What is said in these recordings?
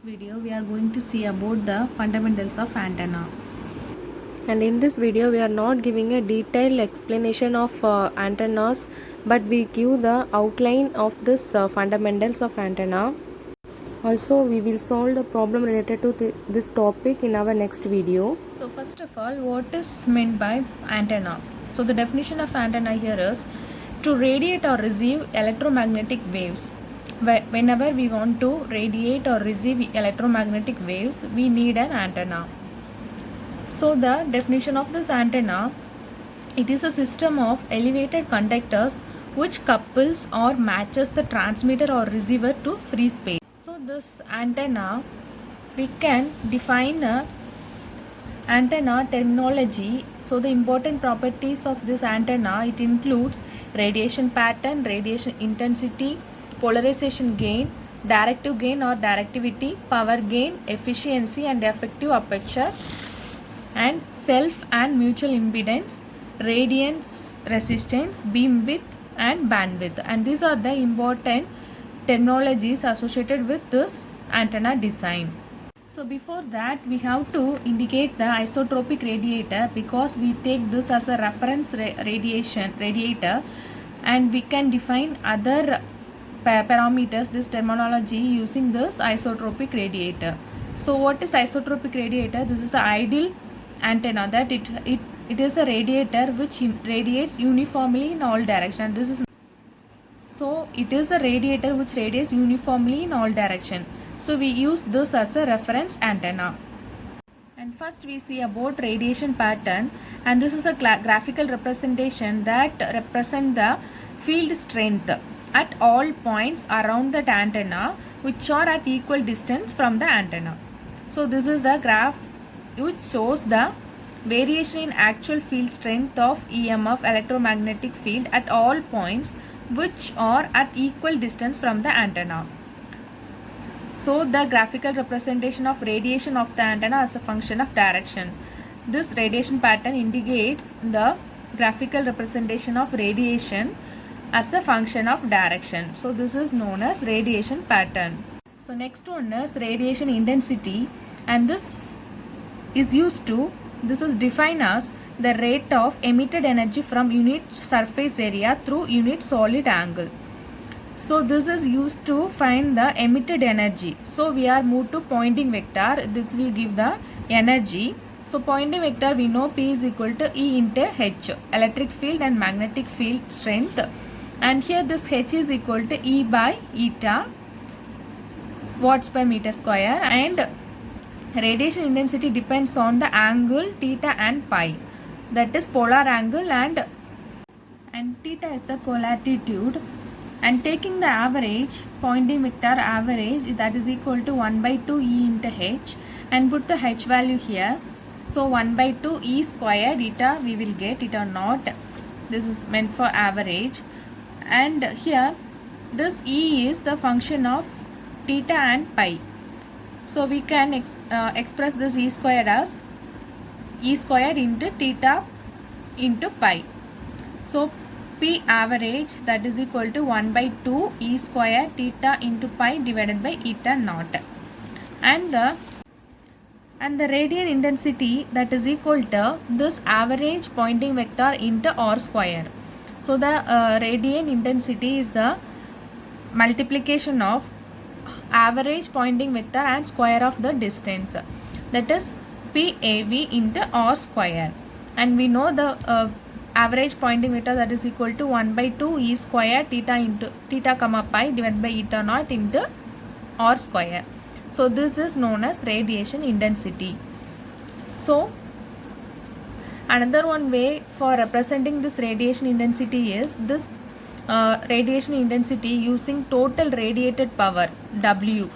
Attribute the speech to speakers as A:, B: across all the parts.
A: video we are going to see about the fundamentals of antenna.
B: And in this video we are not giving a detailed explanation of antennas, but we give the outline of this fundamentals of antenna. Also we will solve the problem related to this topic in our next video.
A: So first of all, what is meant by antenna? So the definition of antenna here is to radiate or receive electromagnetic waves. Whenever we want to radiate or receive electromagnetic waves, we need an antenna. So the definition of this antenna, it is a system of elevated conductors which couples or matches the transmitter or receiver to free space. So this antenna, we can define a antenna terminology. So the important properties of this antenna, it includes radiation pattern, radiation intensity, polarization gain, directive gain or directivity, power gain, efficiency and effective aperture, and self and mutual impedance, radiance resistance, beam width and bandwidth. And these are the important terminologies associated with this antenna design. So before that, we have to indicate the isotropic radiator, because we take this as a reference radiator, and we can define other parameters, this terminology, using this isotropic radiator. So what is isotropic radiator? This is an ideal antenna, that it is a radiator which radiates uniformly in all directions. So it is a radiator which radiates uniformly in all directions. So we use this as a reference antenna. And first we see about radiation pattern, and this is a graphical representation that represent the field strength at all points around that antenna which are at equal distance from the antenna. So this is the graph which shows the variation in actual field strength of EMF, electromagnetic field, at all points which are at equal distance from the antenna. So the graphical representation of radiation of the antenna as a function of direction. This radiation pattern indicates the graphical representation of radiation as a function of direction. So this is known as radiation pattern. So next one is radiation intensity, and this is defined as the rate of emitted energy from unit surface area through unit solid angle. So this is used to find the emitted energy. So we are moved to Poynting vector. This will give the energy. So Poynting vector, we know P is equal to E into H, electric field and magnetic field strength. And here this H is equal to E by eta, watts per meter square, and radiation intensity depends on the angle theta and pi, that is polar angle, and theta is the colatitude. And taking the average, Poynting vector average, that is equal to 1 by 2 E into H, and put the H value here. So 1 by 2 E squared, eta we will get, eta naught. This is meant for average. And here this E is the function of theta and pi. So we can express this E squared as E squared into theta into pi. So P average, that is equal to 1 by 2 E square theta into pi divided by eta naught. And the radial intensity, that is equal to this average Poynting vector into R square. So the radial intensity is the multiplication of average Poynting vector and square of the distance, that is PAV into R square. And we know the average Poynting vector, that is equal to 1 by 2 E square theta into theta comma pi divided by eta naught into R square. So this is known as radiation intensity. So another one way for representing this radiation intensity is this radiation intensity using total radiated power, W.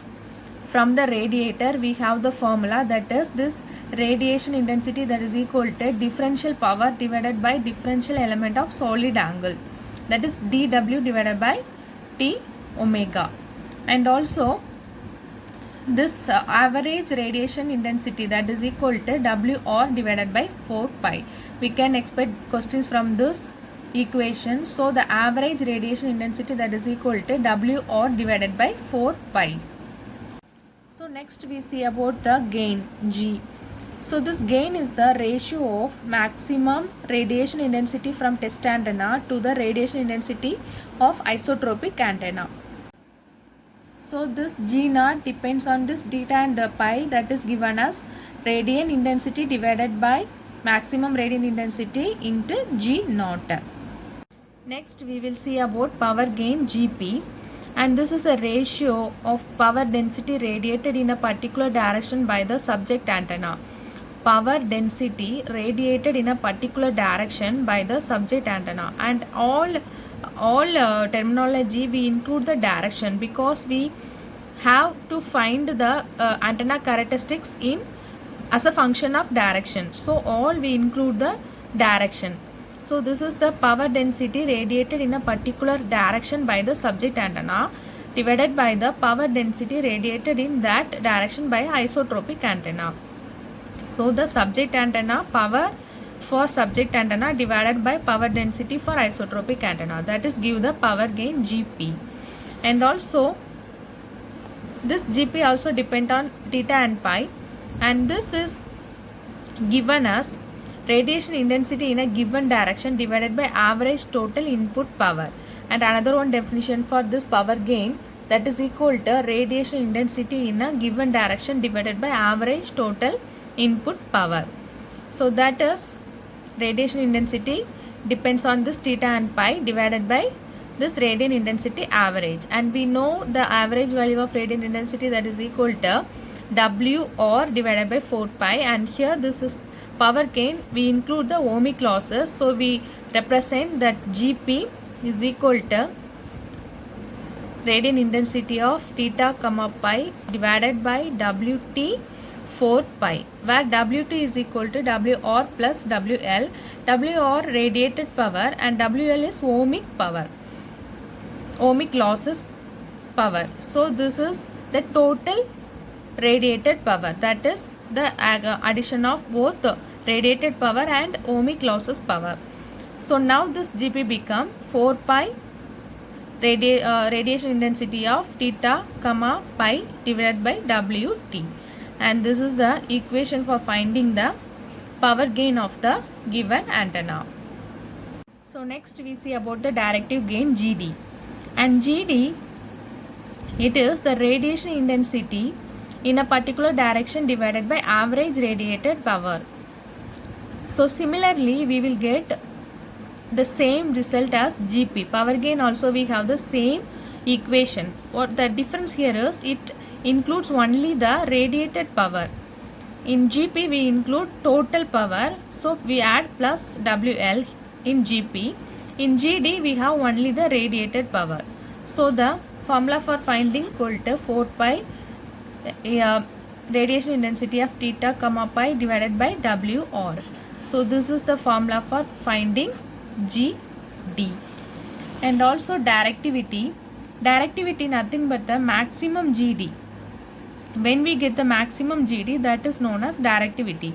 A: From the radiator we have the formula, that is this radiation intensity, that is equal to differential power divided by differential element of solid angle, that is dW divided by T omega. And also this average radiation intensity, that is equal to WR divided by 4 pi. We can expect questions from this equation. So the average radiation intensity, that is equal to WR divided by 4 pi. So So next we see about the gain G. So this gain is the ratio of maximum radiation intensity from test antenna to the radiation intensity of isotropic antenna. So this G naught depends on this theta and pi, that is given as radiant intensity divided by maximum radiant intensity into G naught. Next we will see about power gain GP, and this is a ratio of power density radiated in a particular direction by the subject antenna. Power density radiated in a particular direction by the subject antenna, and all terminology we include the direction because we have to find the antenna characteristics in as a function of direction. So all we include the direction. So this is the power density radiated in a particular direction by the subject antenna divided by the power density radiated in that direction by isotropic antenna. So the subject antenna power for subject antenna divided by power density for isotropic antenna, that is give the power gain GP. And also this GP also depend on theta and pi, and this is given as radiation intensity in a given direction divided by average total input power. And another one definition for this power gain, that is equal to radiation intensity in a given direction divided by average total input power. So that is radiation intensity depends on this theta and pi divided by this radiant intensity average, and we know the average value of radiant intensity, that is equal to W or divided by 4 pi, and here this is power gain, we include the ohmic losses, so we represent that GP is equal to radiant intensity of theta comma pi divided by WT 4 pi, where WT is equal to WR plus WL. WR radiated power and WL is ohmic power, ohmic losses power. So this is the total radiated power, that is the addition of both radiated power and ohmic losses power. So now this GP become 4 pi radiation intensity of theta comma pi divided by WT, and this is the equation for finding the power gain of the given antenna. So next we see about the directive gain GD, and GD, it is the radiation intensity in a particular direction divided by average radiated power. So similarly we will get the same result as GP. Power gain also we have the same equation. What the difference here is, it includes only the radiated power. In GP we include total power, so we add plus WL in GP. In GD we have only the radiated power. So the formula for finding equal to 4 pi radiation intensity of theta comma pi divided by WR. So this is the formula for finding GD. And also directivity nothing but the maximum GD. When we get the maximum GD, that is known as directivity,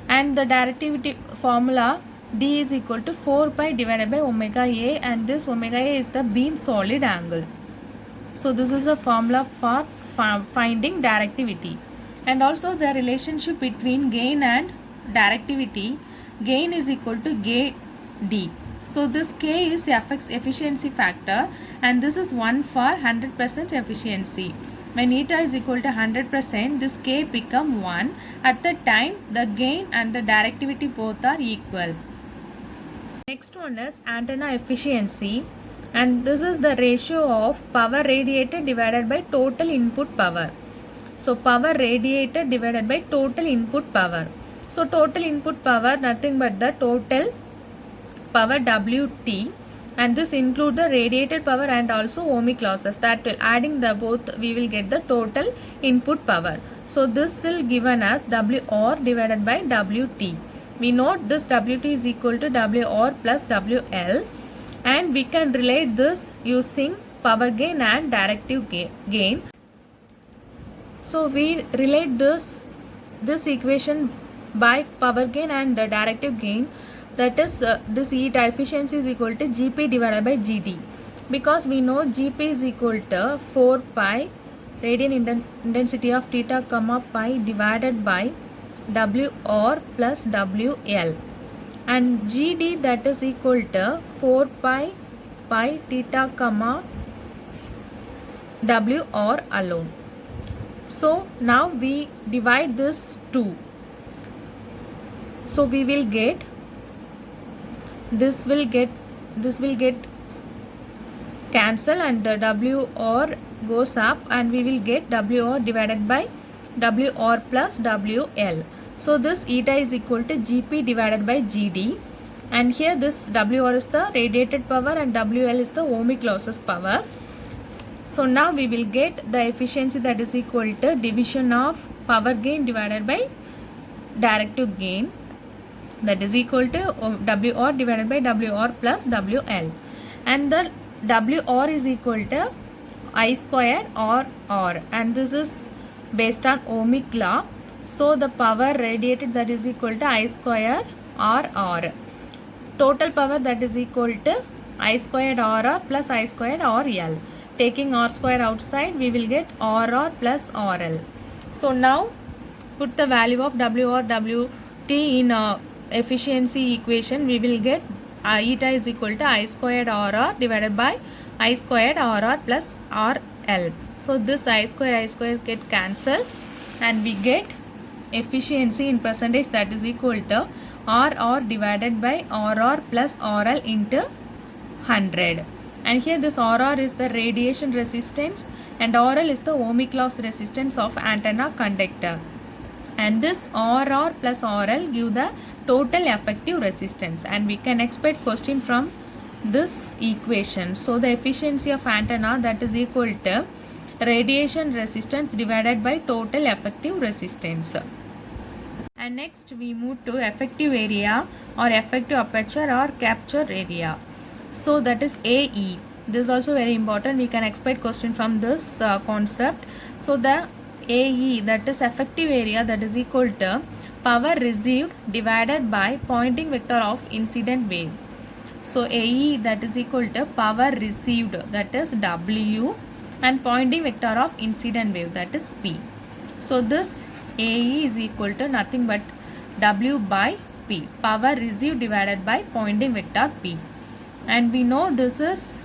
A: and the directivity formula D is equal to 4 pi divided by omega A, and this omega A is the beam solid angle. So this is a formula for finding directivity. And also the relationship between gain and directivity, gain is equal to D. So this K is Fx efficiency factor, and this is 1 for 100% efficiency. When eta is equal to 100%, this K become 1. At the time the gain and the directivity both are equal. Next one is antenna efficiency, and this is the ratio of power radiated divided by total input power. So power radiated divided by total input power. So total input power nothing but the total power WT, and this include the radiated power and also ohmic losses. That will adding the both we will get the total input power. So this will given as WR divided by WT. We note this WT is equal to WR plus WL, and we can relate this using power gain and directive gain. So we relate this equation by power gain and directive gain, that is this eta efficiency is equal to GP divided by GD, because we know GP is equal to 4 pi intensity of theta comma pi divided by WR plus WL, and GD that is equal to 4 pi theta comma WR alone. So now we divide this 2. So we will get this will get cancel, and WR goes up, and we will get WR divided by WR plus WL. So this eta is equal to GP divided by GD, and here this WR is the radiated power and WL is the ohmic losses power. So now we will get the efficiency that is equal to division of power gain divided by directive gain, that is equal to WR divided by WR plus WL, and the WR is equal to I squared R, and this is based on ohmic law. So the power radiated that is equal to I squared R. Total power that is equal to I squared R plus I squared RL. Taking R square outside, we will get RR plus RL. So now put the value of WR WT in efficiency equation. We will get eta is equal to I squared RR divided by I squared RR plus RL. So this I square get cancelled, and we get efficiency in percentage that is equal to RR divided by RR plus RL into 100. And here this RR is the radiation resistance and RL is the ohmic loss resistance of antenna conductor. And this RR plus RL give the total effective resistance, and we can expect question from this equation. So the efficiency of antenna that is equal to radiation resistance divided by total effective resistance. And next we move to effective area or effective aperture or capture area. So that is AE. This is also very important. We can expect question from this concept. So the AE, that is effective area, that is equal to power received divided by Poynting vector of incident wave. So AE that is equal to power received, that is W, and Poynting vector of incident wave, that is P. So this AE is equal to nothing but W by P, power received divided by Poynting vector P. And we know this is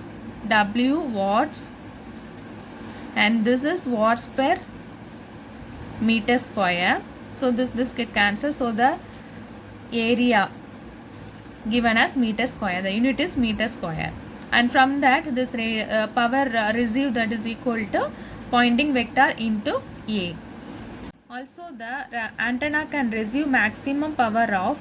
A: W watts and this is watts per meter square. So this get cancelled. So the area given as meter square, the unit is meter square, and from that this power received that is equal to Poynting vector into A. Also the antenna can receive maximum power of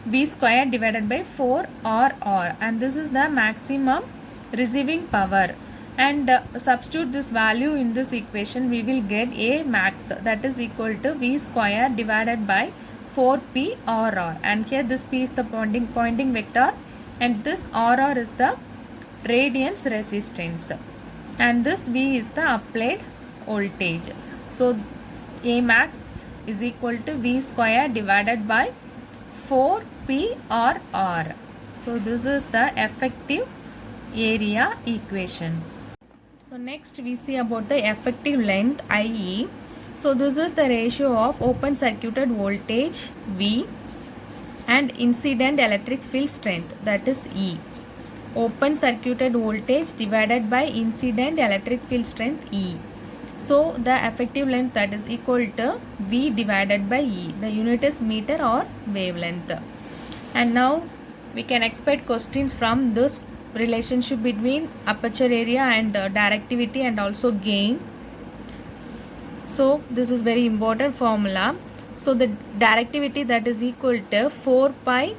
A: V square divided by 4 RR, and this is the maximum receiving power, and substitute this value in this equation. We will get A max, that is equal to V square divided by 4P RR, and here this P is the Poynting vector and this RR is the radiance resistance, and this V is the applied voltage. So A max is equal to V square divided by 4PRR. So this is the effective area equation. So next we see about the effective length IE. So this is the ratio of open circuited voltage V and incident electric field strength, that is E. Open circuited voltage divided by incident electric field strength E. So the effective length that is equal to V divided by E. The unit is meter or wavelength. And now we can expect questions from this relationship between aperture area and directivity and also gain. So this is very important formula. So the directivity that is equal to 4 pi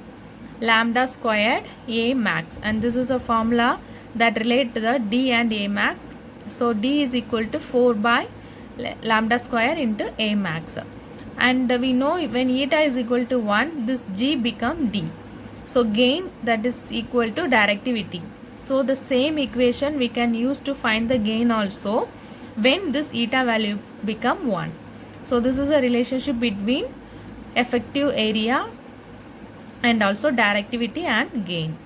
A: lambda squared A max, and this is a formula that relate to the D and A max. So D is equal to 4 by lambda square into A max, and we know when eta is equal to 1, this G become D. So gain that is equal to directivity. So the same equation we can use to find the gain also when this eta value become 1. So this is a relationship between effective area and also directivity and gain.